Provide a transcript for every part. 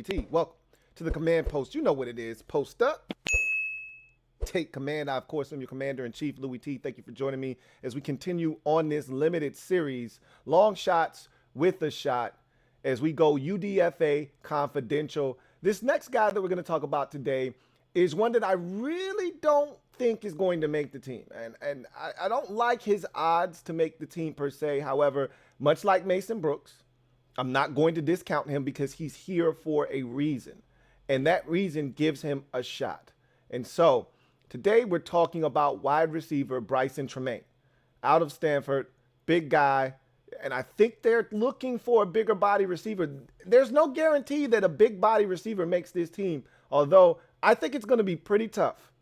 T. Welcome to the Command Post. You know what it is. Post up. Take command. I, of course, am your Commander-in-Chief, Louie T. Thank you for joining me as we continue on this limited series, Long Shots with a Shot, as we go UDFA Confidential. This next guy that we're going to talk about today is one that I really don't think is going to make the team. And I don't like his odds to make the team per se. However, much like Mason Brooks, I'm not going to discount him because he's here for a reason. And that reason gives him a shot. And so today we're talking about wide receiver Brycen Tremayne out of Stanford, big guy. And I think they're looking for a bigger body receiver. There's no guarantee that a big body receiver makes this team, although I think it's going to be pretty tough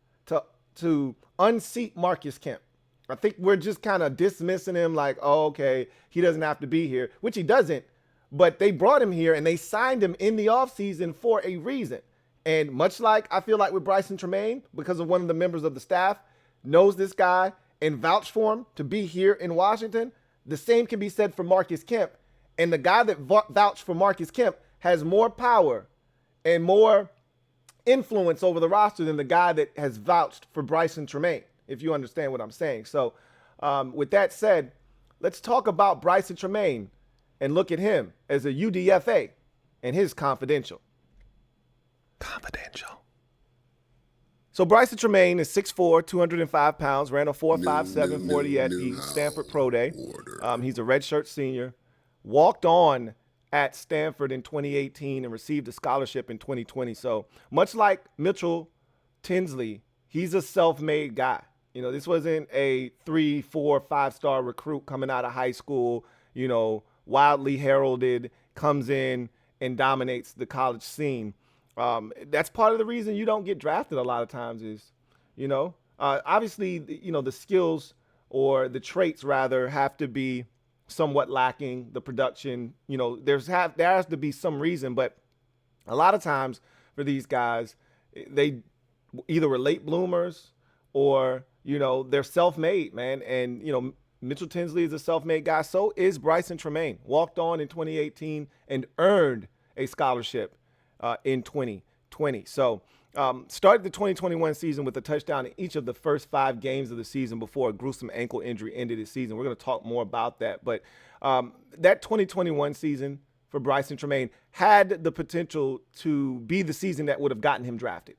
to unseat Marcus Kemp. I think we're just kind of dismissing him like, oh, okay, he doesn't have to be here, which he doesn't. But they brought him here and they signed him in the offseason for a reason. And much like I feel like with Brycen Tremayne, because of one of the members of the staff, knows this guy and vouched for him to be here in Washington, the same can be said for Marcus Kemp. And the guy that vouched for Marcus Kemp has more power and more influence over the roster than the guy that has vouched for Brycen Tremayne, if you understand what I'm saying. So with that said, let's talk about Brycen Tremayne and look at him as a UDFA and his confidential. So Brycen Tremayne is 6'4", 205 pounds, ran a 4.57 40 at the Stanford Pro Day. He's a redshirt senior, walked on at Stanford in 2018 and received a scholarship in 2020. So much like Mitchell Tinsley, he's a self-made guy. You know, this wasn't a 3, 4, 5-star recruit coming out of high school, you know, wildly heralded, comes in and dominates the college scene. That's part of the reason you don't get drafted a lot of times is, you know, obviously, you know, the skills or the traits rather have to be somewhat lacking. The production, you know, there has to be some reason, but a lot of times for these guys, they either were late bloomers or, you know, they're self-made, man. And, you know, Mitchell Tinsley is a self-made guy. So is Brycen Tremayne. Walked on in 2018 and earned a scholarship in 2020. So started the 2021 season with a touchdown in each of the first 5 games of the season before a gruesome ankle injury ended his season. We're going to talk more about that. But that 2021 season for Brycen Tremayne had the potential to be the season that would have gotten him drafted.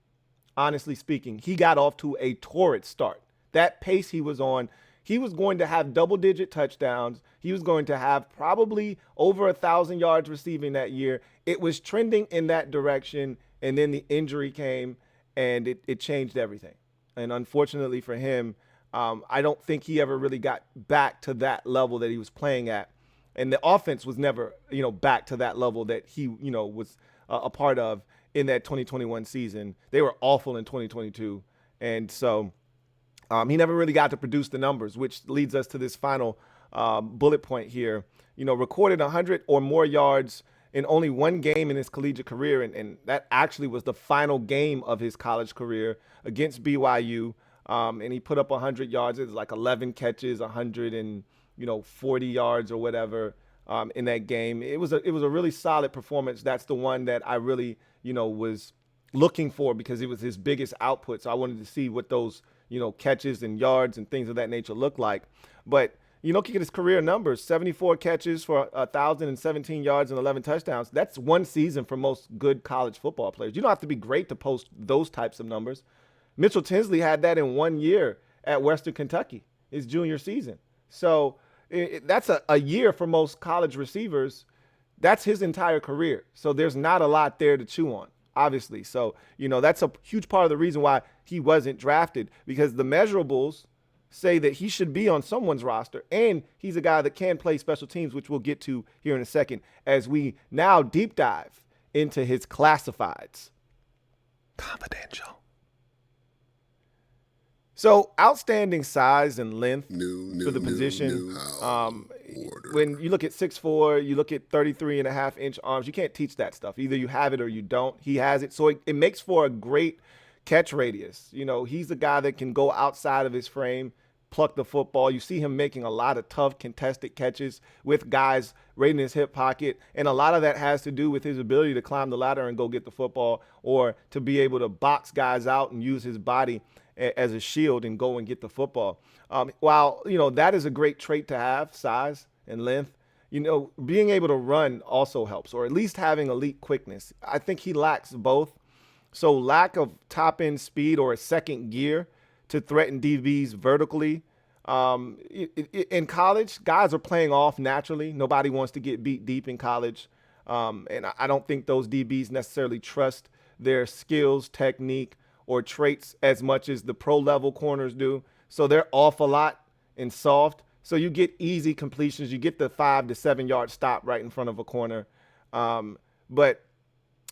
Honestly speaking, he got off to a torrid start. That pace he was on, he was going to have double-digit touchdowns. He was going to have probably over 1,000 yards receiving that year. It was trending in that direction, and then the injury came, and it changed everything. And unfortunately for him, I don't think he ever really got back to that level that he was playing at. And the offense was never, you know, back to that level that he, you know, was a part of in that 2021 season. They were awful in 2022. And so he never really got to produce the numbers, which leads us to this final bullet point here. You know, recorded 100 or more yards in only one game in his collegiate career, and that actually was the final game of his college career against BYU. And he put up 100 yards. It was like 11 catches, 140 yards or whatever in that game. It was a really solid performance. That's the one that I really, you know, was looking for because it was his biggest output. So I wanted to see what those, you know, catches and yards and things of that nature look like. But, you know, look at his career numbers, 74 catches for 1,017 yards and 11 touchdowns. That's one season for most good college football players. You don't have to be great to post those types of numbers. Mitchell Tinsley had that in 1 year at Western Kentucky, his junior season. So that's a year for most college receivers. That's his entire career. So there's not a lot there to chew on, obviously. So, you know, that's a huge part of the reason why he wasn't drafted, because the measurables say that he should be on someone's roster. And he's a guy that can play special teams, which we'll get to here in a second as we now deep dive into his classifieds. Confidential. So outstanding size and length for the position. When you look at 6'4", you look at 33.5-inch arms, you can't teach that stuff. Either you have it or you don't. He has it. So it makes for a great catch radius. You know, he's a guy that can go outside of his frame, pluck the football. You see him making a lot of tough contested catches with guys right in his hip pocket. And a lot of that has to do with his ability to climb the ladder and go get the football, or to be able to box guys out and use his body as a shield and go and get the football. While, that is a great trait to have, size and length, being able to run also helps, or at least having elite quickness. I think he lacks both. So lack of top end speed or a second gear to threaten DBs vertically. In college, guys are playing off naturally. Nobody wants to get beat deep in college. And I don't think those DBs necessarily trust their skills, technique, or traits as much as the pro level corners do. So they're off a lot and soft. So you get easy completions. You get the 5 to 7 yard stop right in front of a corner. But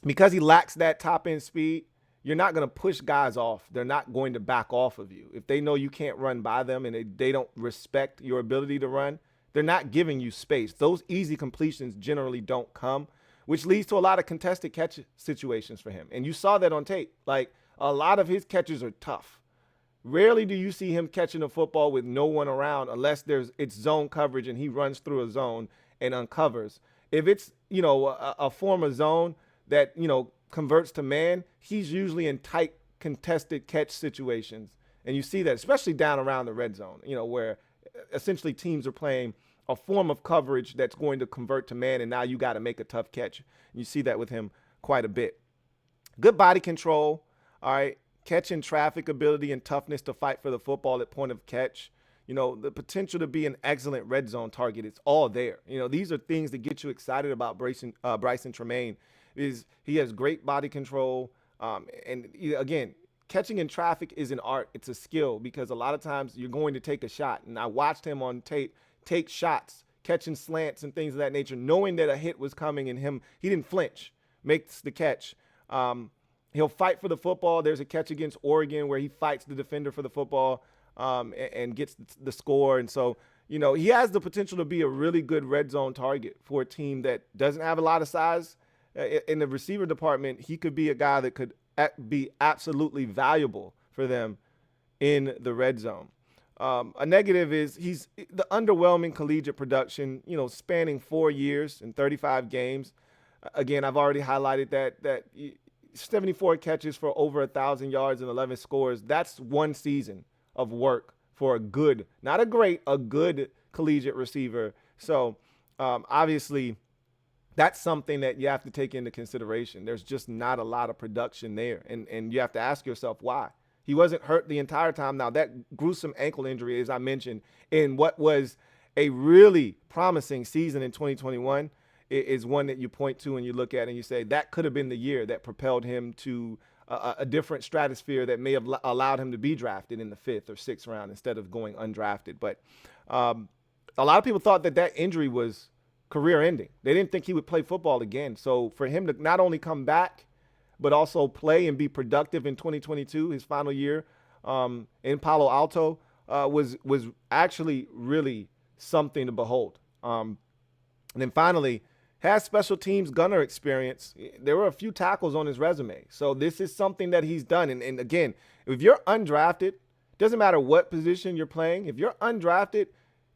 because he lacks that top end speed, you're not going to push guys off. They're not going to back off of you. If they know you can't run by them and they don't respect your ability to run, they're not giving you space. Those easy completions generally don't come, which leads to a lot of contested catch situations for him. And you saw that on tape. Like, a lot of his catches are tough. Rarely do you see him catching a football with no one around unless it's zone coverage and he runs through a zone and uncovers. If it's, a form of zone that, converts to man, he's usually in tight contested catch situations. And you see that, especially down around the red zone, where essentially teams are playing a form of coverage that's going to convert to man, and now you got to make a tough catch. And you see that with him quite a bit. Good body control, all right, catch and traffic ability and toughness to fight for the football at point of catch. The potential to be an excellent red zone target, it's all there. These are things that get you excited about Brycen Tremayne. Is he has great body control, and again, catching in traffic is an art. It's a skill, because a lot of times you're going to take a shot, and I watched him on tape take shots, catching slants and things of that nature, knowing that a hit was coming, and he didn't flinch, makes the catch. He'll fight for the football. There's a catch against Oregon where he fights the defender for the football and gets the score. And so, he has the potential to be a really good red zone target for a team that doesn't have a lot of size. In the receiver department, he could be a guy that could be absolutely valuable for them in the red zone. A negative is he's the underwhelming collegiate production, spanning 4 years and 35 games. Again, I've already highlighted that 74 catches for over 1,000 yards and 11 scores. That's one season of work for a good, not a great, a good collegiate receiver. So obviously, that's something that you have to take into consideration. There's just not a lot of production there. And you have to ask yourself why. He wasn't hurt the entire time. Now, that gruesome ankle injury, as I mentioned, in what was a really promising season in 2021, is one that you point to and you look at and you say that could have been the year that propelled him to a different stratosphere that may have allowed him to be drafted in the 5th or 6th round instead of going undrafted. But a lot of people thought that injury was career ending. They didn't think he would play football again. So for him to not only come back, but also play and be productive in 2022, his final year in Palo Alto, was actually really something to behold. And then finally, has special teams gunner experience. There were a few tackles on his resume. So this is something that he's done. And again, if you're undrafted, doesn't matter what position you're playing, if you're undrafted,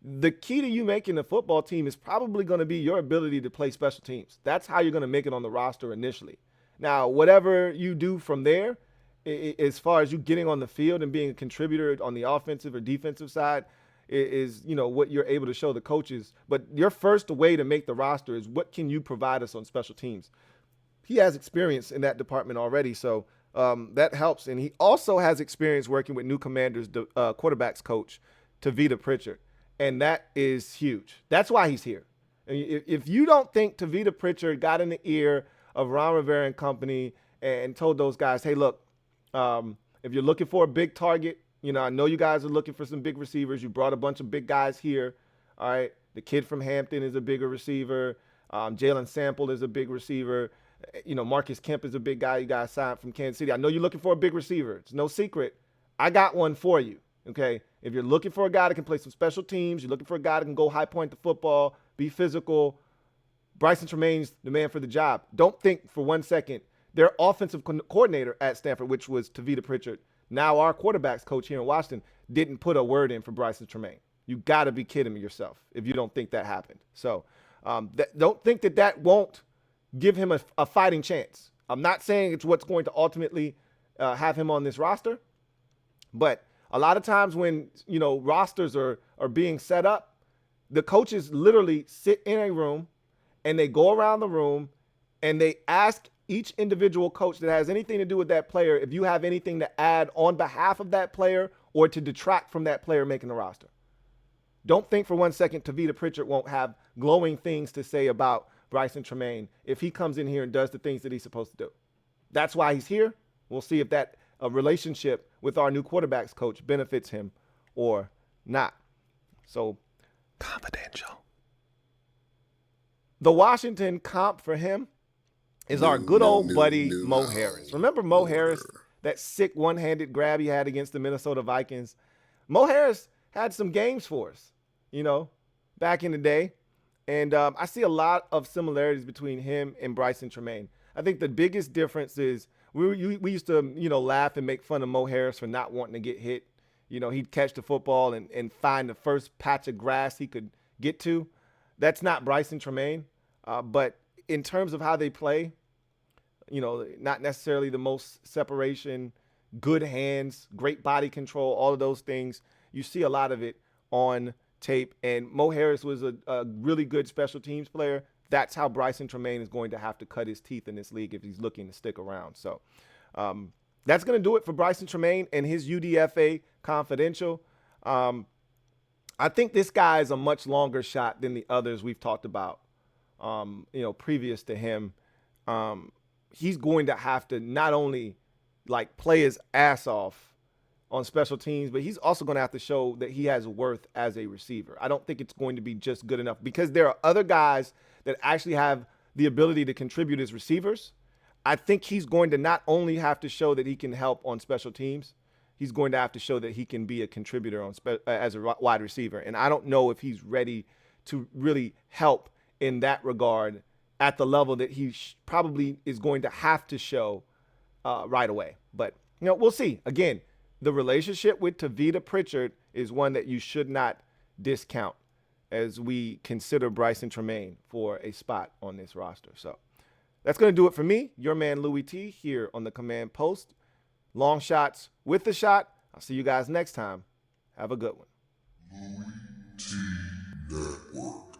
the key to you making the football team is probably going to be your ability to play special teams. That's how you're going to make it on the roster initially. Now, whatever you do from there, as far as you getting on the field and being a contributor on the offensive or defensive side, is what you're able to show the coaches. But your first way to make the roster is what can you provide us on special teams. He has experience in that department already, so that helps. And he also has experience working with new Commanders quarterbacks coach, Tavita Pritchard. And that is huge. That's why he's here. If you don't think Tavita Pritchard got in the ear of Ron Rivera and company and told those guys, hey, look, if you're looking for a big target, I know you guys are looking for some big receivers. You brought a bunch of big guys here. All right. The kid from Hampton is a bigger receiver. Jalen Sample is a big receiver. Marcus Kemp is a big guy you guys signed from Kansas City. I know you're looking for a big receiver. It's no secret. I got one for you. Okay. If you're looking for a guy that can play some special teams, you're looking for a guy that can go high point the football, be physical, Brycen Tremayne's the man for the job. Don't think for 1 second their offensive coordinator at Stanford, which was Tavita Pritchard, now our quarterbacks coach here in Washington didn't put a word in for Brycen Tremayne. You got to be kidding me yourself if you don't think that happened. So don't think that won't give him a fighting chance. I'm not saying it's what's going to ultimately have him on this roster, but a lot of times when, rosters are being set up, the coaches literally sit in a room and they go around the room and they ask each individual coach that has anything to do with that player if you have anything to add on behalf of that player or to detract from that player making the roster. Don't think for 1 second Tavita Pritchard won't have glowing things to say about Brycen Tremayne if he comes in here and does the things that he's supposed to do. That's why he's here. We'll see if that relationship with our new quarterbacks coach benefits him or not. So, confidential. The Washington comp for him is our good old buddy Mo Harris. Remember Mo Harris, that sick one-handed grab he had against the Minnesota Vikings? Mo Harris had some games for us, back in the day. And I see a lot of similarities between him and Brycen Tremayne. I think the biggest difference is we used to, laugh and make fun of Mo Harris for not wanting to get hit. He'd catch the football and find the first patch of grass he could get to. That's not Brycen Tremayne. But in terms of how they play, not necessarily the most separation, good hands, great body control, all of those things. You see a lot of it on tape. And Mo Harris was a really good special teams player. That's how Brycen Tremayne is going to have to cut his teeth in this league if he's looking to stick around. So that's going to do it for Brycen Tremayne and his UDFA Confidential. I think this guy is a much longer shot than the others we've talked about, previous to him. He's going to have to not only play his ass off on special teams, but he's also going to have to show that he has worth as a receiver. I don't think it's going to be just good enough because there are other guys that actually have the ability to contribute as receivers. I think he's going to not only have to show that he can help on special teams, he's going to have to show that he can be a contributor as a wide receiver. And I don't know if he's ready to really help in that regard at the level that he probably is going to have to show right away. But, we'll see. Again, the relationship with Tavita Pritchard is one that you should not discount as we consider Brycen Tremayne for a spot on this roster. So that's going to do it for me, your man Louie T, here on the Command Post. Long shots with the shot. I'll see you guys next time. Have a good one. LouieTeeNetwork.